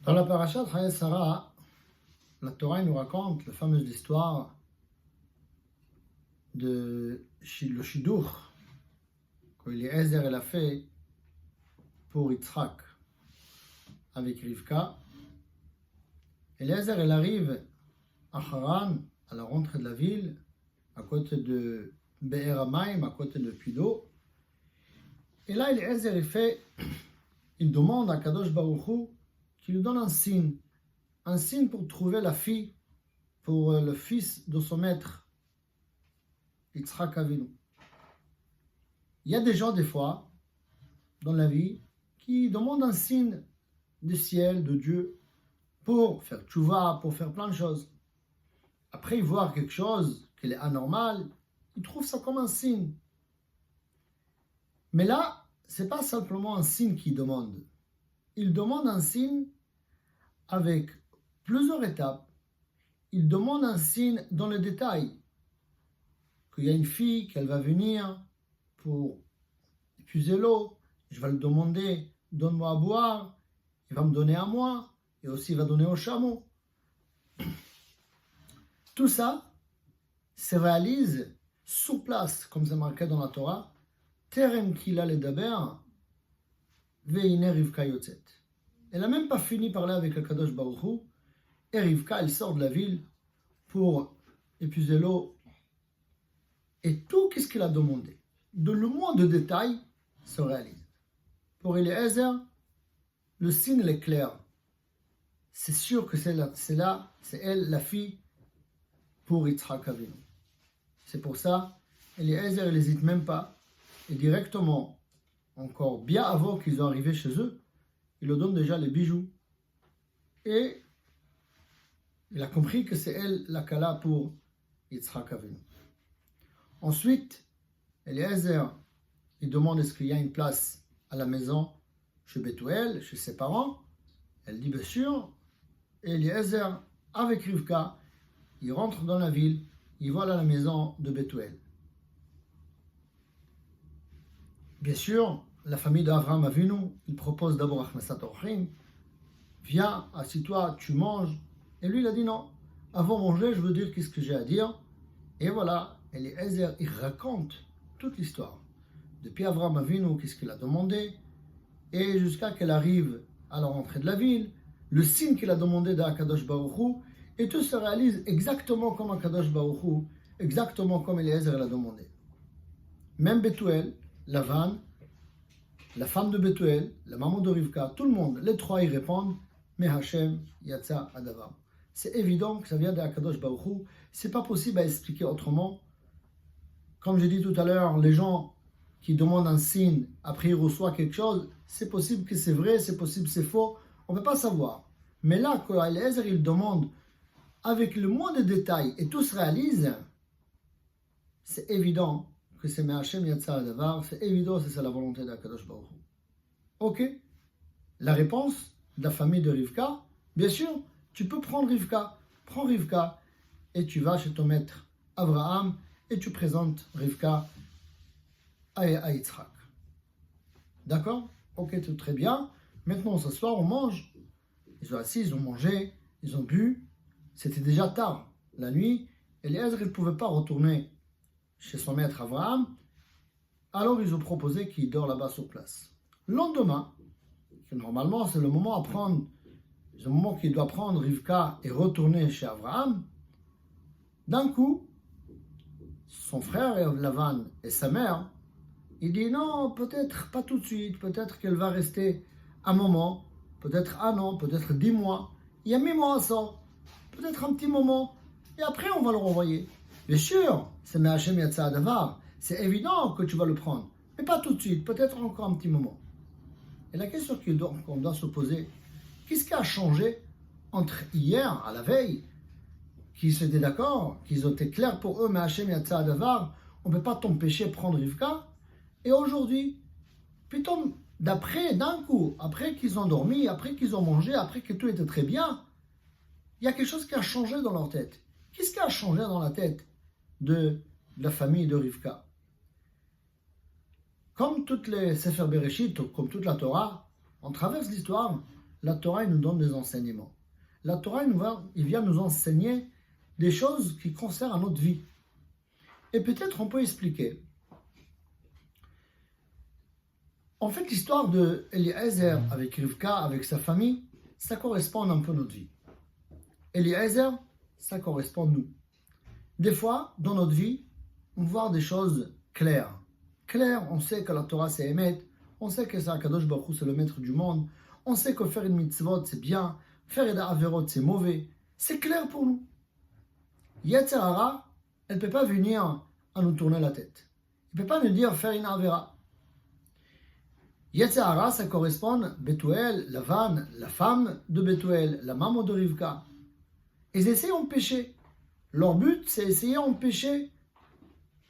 Dans la parasha de Chayei Sarah, la Torah nous raconte la fameuse histoire de le Shidduch qu'Eliezer a fait pour Yitzhak avec Rivka. Eliezer arrive à Haran, à la rentrée de la ville, à côté de Be'er Hamayim, à côté de puits d'eau. Et là, Eliezer fait une demande à Kadosh Baruch Hu qui lui donne un signe pour trouver la fille pour le fils de son maître, Yitzhak Avinu. Il y a des gens, des fois, dans la vie, qui demandent un signe du ciel, de Dieu, pour faire tchouva, pour faire plein de choses. Après, ils voient quelque chose qui est anormal, ils trouvent ça comme un signe. Mais là, ce n'est pas simplement un signe qu'ils demandent. Ils demandent un signe avec plusieurs étapes. Ils demandent un signe dans le détail. Qu'il y a une fille, qu'elle va venir pour épuiser l'eau. Je vais lui demander, donne-moi à boire. Il va me donner à moi. Et aussi, il va donner au chameau. Tout ça se réalise sur place, comme c'est marqué dans la Torah. Terem kila ledaber, veine Rivka yotzet. Elle n'a même pas fini de parler avec le Kadosh Baruch Hu. Et Rivka, elle sort de la ville pour épuiser l'eau. Et tout ce qu'elle a demandé, de le moins de détails, se réalise. Pour Eliezer, le signe est clair. C'est sûr que c'est elle, la fille, pour Yitzhak Avinu. C'est pour ça, Eliezer, il n'hésite même pas. Et directement, encore bien avant qu'ils soient arrivés chez eux, il leur donne déjà les bijoux. Et il a compris que c'est elle la kala pour Yitzhak Avinu. Ensuite, Eliezer, il demande est-ce qu'il y a une place à la maison chez Bethuel, chez ses parents. Elle dit bien sûr. Et Eliezer, avec Rivka, il rentre dans la ville, il va à la maison de Bethuel. Bien sûr, la famille d'Avraham Avinu, il propose d'abord Achmasat Orchim. Viens, assis-toi, tu manges. Et lui, il a dit non. Avant de manger, je veux dire qu'est-ce que j'ai à dire. Et voilà, Eliezer, il raconte toute l'histoire. Depuis Avraham Avinu, qu'est-ce qu'il a demandé. Et jusqu'à qu'elle arrive à la rentrée de la ville, le signe qu'il a demandé d'Akadosh Baruch Hu, et tout se réalise exactement comme Akadosh Baruch Hu, exactement comme Eliezer l'a demandé. Même Bethuel, Lavan, la femme de Bethuel, la maman de Rivka, tout le monde, les trois y répondent, mais Hashem Yatsa Adavar. C'est évident que ça vient d'Akadosh Baruch Hu, c'est pas possible à expliquer autrement. Comme j'ai dit tout à l'heure, les gens qui demandent un signe, après ils reçoivent quelque chose, c'est possible que c'est vrai, c'est possible que c'est faux, on ne peut pas savoir. Mais là, quand Eliezer il demande avec le moins de détails et tout se réalise, c'est évident que c'est Hashem Yatsa Adavar, c'est évident que c'est la volonté d'Akadosh Baruch Hu. Ok, la réponse de la famille de Rivka, bien sûr, tu peux prends Rivka et tu vas chez ton maître Abraham et tu présentes Rivka à Yitzhak. D'accord? Ok, tout très bien. Maintenant on s'assoit, on mange. Ils sont assis, ils ont mangé, ils ont bu. C'était déjà tard, la nuit. Eliezer il ne pouvait pas retourner chez son maître Abraham, alors ils ont proposé qu'il dort là-bas sur place. Le lendemain, normalement c'est le moment qu'il doit prendre Rivka et retourner chez Abraham, d'un coup, son frère Lavan et sa mère, il dit non, peut-être pas tout de suite, peut-être qu'elle va rester un moment, peut-être un an, peut-être 10 mois, il y a 1000 mois à ça, peut-être un petit moment, et après on va le renvoyer. Bien sûr, c'est Hashem Yatsa Adavar, c'est évident que tu vas le prendre, mais pas tout de suite, peut-être encore un petit moment. Et la question qu'on doit se poser, qu'est-ce qui a changé entre hier, à la veille, qu'ils étaient d'accord, qu'ils ont été clairs pour eux, mais Hashem Yatsa Adavar, on ne peut pas t'empêcher de prendre Rivka, et aujourd'hui, plutôt d'un coup, après qu'ils ont dormi, après qu'ils ont mangé, après que tout était très bien, il y a quelque chose qui a changé dans leur tête. Qu'est-ce qui a changé dans la tête de la famille de Rivka? Comme toutes les Sefer Bereshit, comme toute la Torah, on traverse l'histoire, la Torah, il nous donne des enseignements. La Torah, il vient nous enseigner des choses qui concernent notre vie. Et peut-être on peut expliquer. En fait, l'histoire de Eliezer avec Rivka, avec sa famille, ça correspond un peu à notre vie. Eliezer, ça correspond à nous. Des fois, dans notre vie, on voit des choses claires. Claires, on sait que la Torah c'est Emet, on sait que c'est Akadosh Baruch Hu, c'est le maître du monde, on sait que faire une mitzvot c'est bien, faire une averot c'est mauvais. C'est clair pour nous. Yetzer Hara, elle ne peut pas venir à nous tourner la tête. Elle ne peut pas nous dire faire une avera. Yetzer Hara, ça correspond à Bethuel, Lavan, la femme de Bethuel, la maman de Rivka. Ils essayent en péché. Leur but, c'est essayer en péché.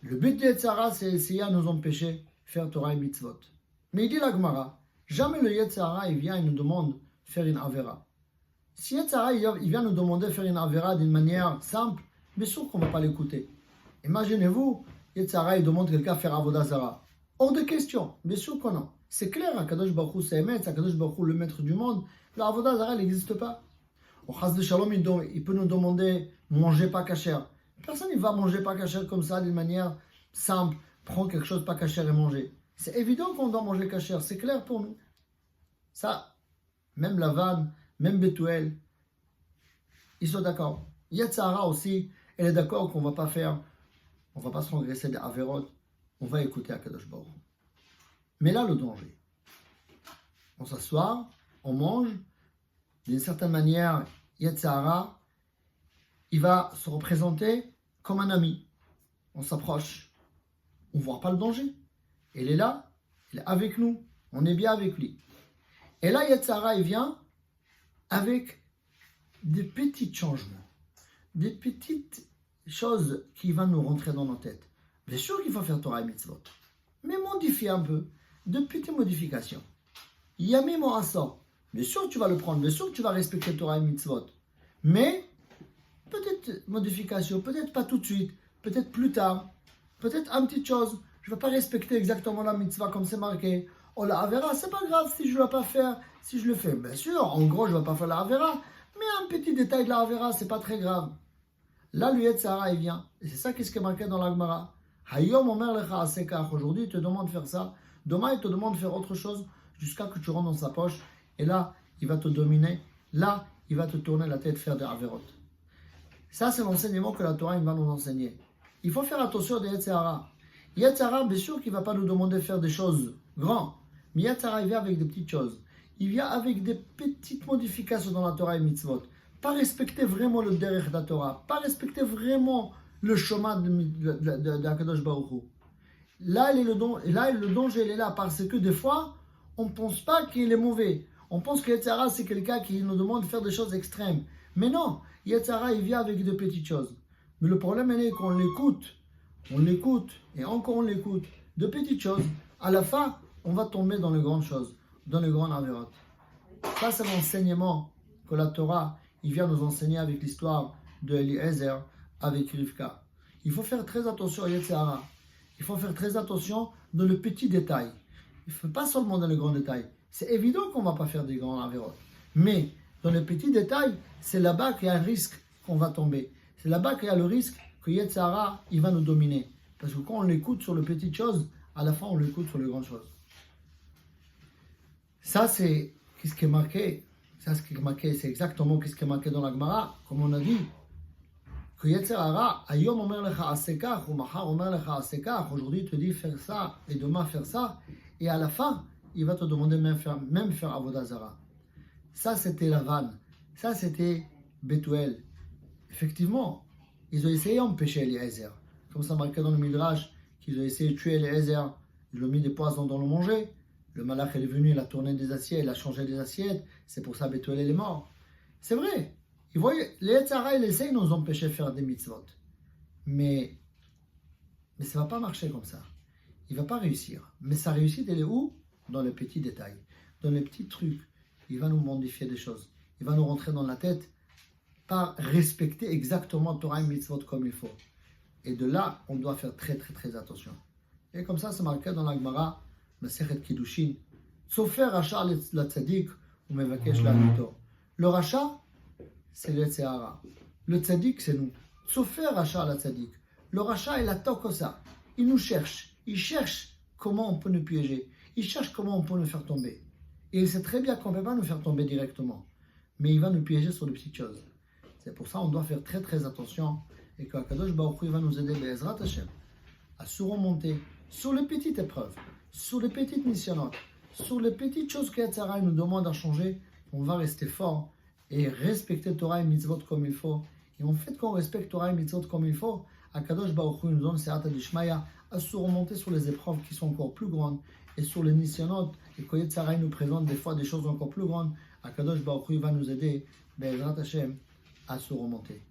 Le but de Yetzer Hara, c'est essayer à nous empêcher faire Torah et mitzvot. Mais il dit la Gemara, jamais le Yetzer Hara, il vient et nous demande faire une avera. Si Yetzer Hara, il vient nous demander de faire une avera d'une manière simple, bien sûr qu'on ne va pas l'écouter. Imaginez-vous, Yetzer Hara, il demande quelqu'un à faire Avodah Zara. Hors de question, bien sûr que non. C'est clair, Akadosh Baruch Hu c'est Emet, Akadosh Baruch Hu le maître du monde. La Avodah Zara, elle n'existe pas. Au Chas de Shalom, il peut nous demander manger pas cachère. Personne ne va manger pas cachère comme ça d'une manière simple. Prends quelque chose pas cachère et manger. C'est évident qu'on doit manger cachère, c'est clair pour nous. Ça, même Lavan, même Bethuel, ils sont d'accord. Yetzer Hara aussi, elle est d'accord qu'on ne va pas faire, on ne va pas se transgresser des averot, on va écouter Akadosh Baruch Hu. Mais là, le danger. On s'assoit, on mange, d'une certaine manière, Yetzer Hara, il va se représenter comme un ami. On s'approche, on ne voit pas le danger. Il est là, il est avec nous, on est bien avec lui. Et là, Yetzer Hara, il vient avec des petits changements, des petites choses qui vont nous rentrer dans nos têtes. Bien sûr qu'il faut faire Torah et Mitzvot, mais modifier un peu, de petites modifications. Yami Mo'asa, bien sûr que tu vas le prendre, bien sûr que tu vas respecter Torah et Mitzvot, mais peut-être modification, peut-être pas tout de suite, peut-être plus tard, peut-être une petite chose. Je ne vais pas respecter exactement la mitzvah comme c'est marqué. Oh, la avera, c'est pas grave si je ne vais pas faire, si je le fais. Bien sûr, en gros, je ne vais pas faire la avera, mais un petit détail de la avera, c'est pas très grave. Là, le Yetzer Hara, il vient. Et c'est ça qui est marqué dans la Gemara. Hayom omer lecha asekach. Aujourd'hui, il te demande de faire ça. Demain, il te demande de faire autre chose jusqu'à que tu rentres dans sa poche. Et là, il va te dominer. Là, il va te tourner la tête, faire des averot. Ça, c'est l'enseignement que la Torah va nous enseigner. Il faut faire attention à Yetzer Hara. Yetzer Hara, bien sûr qu'il ne va pas nous demander de faire des choses grandes. Mais Yetzer Hara, il vient avec des petites choses. Il vient avec des petites modifications dans la Torah et Mitzvot. Pas respecter vraiment le derech de la Torah. Pas respecter vraiment le chemin de Akadosh Baruch Hu. Là, le danger, il est là. Parce que des fois, on ne pense pas qu'il est mauvais. On pense que Yetzer Hara, c'est quelqu'un qui nous demande de faire des choses extrêmes. Mais non, Yetzer Hara, il vient avec de petites choses. Mais le problème, il est qu'on l'écoute, et encore on l'écoute, de petites choses. À la fin, on va tomber dans les grandes choses, dans les grandes avérotes. Ça, c'est l'enseignement que la Torah, il vient nous enseigner avec l'histoire de Eliezer avec Rivka. Il faut faire très attention à Yetzer Hara. Il faut faire très attention dans le petit détail. Il ne faut pas seulement dans les grands détails. C'est évident qu'on ne va pas faire des grands avérotes. Mais dans les petits détails, c'est là-bas qu'il y a un risque qu'on va tomber. C'est là-bas qu'il y a le risque que Yetzer Hara, il va nous dominer. Parce que quand on l'écoute sur les petites choses, à la fin, on l'écoute sur les grandes choses. Ça, c'est ce qui est marqué. Ça, ce qui est marqué, c'est exactement ce qui est marqué dans la Gemara, comme on a dit. Que Yetzer Hara, Ayom omer lecha asekach, ou Mahar omer lecha asekach. Aujourd'hui, il te dit faire ça, et demain faire ça. Et à la fin, il va te demander même faire Avodah Zara. Ça, c'était la vanne. Ça, c'était Bethuel. Effectivement, ils ont essayé d'empêcher Eliezer. Comme ça marqué dans le Midrash, qu'ils ont essayé de tuer Eliezer. Ils ont mis des poisons dans le manger. Le malach est venu, il a tourné des assiettes, il a changé des assiettes. C'est pour ça que Bethuel est mort. C'est vrai. Ils voyaient, les Yetzer Hara, ils essayent de nous empêcher de faire des mitzvot. Mais ça ne va pas marcher comme ça. Il ne va pas réussir. Mais sa réussite, elle est où? Dans les petits détails, dans les petits trucs. Il va nous modifier des choses. Il va nous rentrer dans la tête par respecter exactement Torah et mitzvot comme il faut. Et de là, on doit faire très très très attention. Et comme ça, c'est marqué dans la Gemara, Masechet Kiddushin. Sofer Rachar la Tzadik, Umevakesh la'amito. Le rachat, c'est le Tseara. Le tzaddik, c'est nous. Tsofer rachat la tzaddik. Le rachat est la tokosa. Il nous cherche. Il cherche comment on peut nous piéger. Il cherche comment on peut nous faire tomber. Et il sait très bien qu'on ne peut pas nous faire tomber directement. Mais il va nous piéger sur les petites choses. C'est pour ça qu'on doit faire très très attention. Et qu'Akadosh Baruch Hu va nous aider, Be'ezrat Hashem, à surmonter sur les petites épreuves, sur les petites missionnotes, sur les petites choses que Yatzara nous demande à changer. On va rester fort et respecter Torah et Mitzvot comme il faut. Et en fait, quand on respecte Torah et Mitzvot comme il faut, Akadosh Baruch Hu nous donne Se'ata Dishmaya à surmonter sur les épreuves qui sont encore plus grandes et sur les nisyonotes. Et quand Yetzirah nous présente des fois des choses encore plus grandes, Akadosh Baruch Hu va nous aider, Be'ezrat Hashem, à surmonter.